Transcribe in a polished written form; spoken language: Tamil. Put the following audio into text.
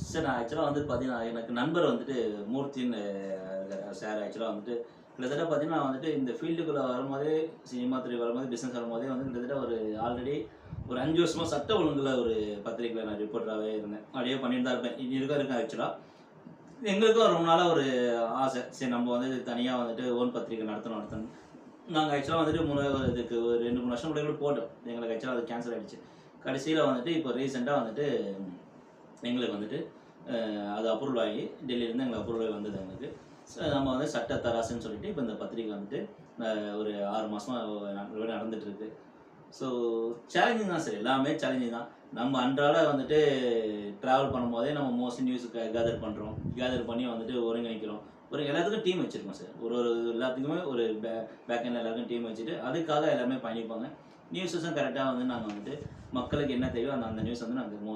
சார் நான் ஆக்சுவலாக வந்து பார்த்தீங்கன்னா, எனக்கு நண்பர் வந்துட்டு மூர்த்தின்னு இருக்காரு. சார் ஆக்சுவலாக வந்துட்டு கிட்டத்தட்ட பார்த்தீங்கன்னா, நான் வந்துட்டு இந்த ஃபீல்டுக்குள்ள வரும்போதே, சினிமா துறை வரும்போது, பிசினஸ் வரும்போதே வந்து கிட்டத்தட்ட ஒரு ஆல்ரெடி ஒரு 5 வருஷமா சட்ட ஒழுங்குல ஒரு பத்திரிக்கையில நான் ரிப்போர்ட்டராவே இருந்தேன். அப்படியே பண்ணிட்டு தான் இருப்பேன். இனி இருக்கேன் ஆக்சுவலா. எங்களுக்கும் ரொம்ப நாளா ஒரு ஆசை. சரி நம்ம வந்து தனியா வந்துட்டு ஓன் பத்திரிக்கை நடத்தணும். நாங்க ஆக்சுவலா வந்துட்டு இதுக்கு ஒரு 2, 3 வருஷம் முன்னாடி கூட போட்டோம். எங்களுக்கு ஆக்சுவலா அது கேன்சல் ஆயிடுச்சு. கடைசியில வந்துட்டு இப்போ ரீசென்ட்டா வந்துட்டு எங்களுக்கு வந்துட்டு அது அப்ரூவல் ஆகி டெல்லியிலேருந்து எங்களுக்கு அப்ரூவல் வந்தது எங்களுக்கு. நம்ம வந்து சட்ட தராசுன்னு சொல்லிட்டு இப்போ இந்த பத்திரிக்கை வந்துட்டு ஒரு 6 மாசமா நடந்துட்டு இருக்கு. ஸோ சேலஞ்சிங் தான் சார். எல்லாமே சேலஞ்சிங் தான். நம்ம அன்றாட வந்துட்டு ட்ராவல் பண்ணும்போதே நம்ம மோஸ்ட்லி நியூஸ் கேதர் பண்ணுறோம். கேதர் பண்ணி வந்துட்டு ஒருங்கிணைக்கிறோம். எல்லாத்துக்கும் டீம் வச்சுருக்கோம் சார். ஒரு ஒரு எல்லாத்துக்குமே ஒரு பேக்கெண்டில் எல்லாருக்கும் டீம் வச்சுட்டு அதுக்காக எல்லாமே பயணிப்பாங்க. நியூஸஸும் கரெக்டாக வந்து நாங்கள் வந்துட்டு மக்களுக்கு என்ன தேவையோ அந்த அந்த நியூஸ் வந்து நாங்கள்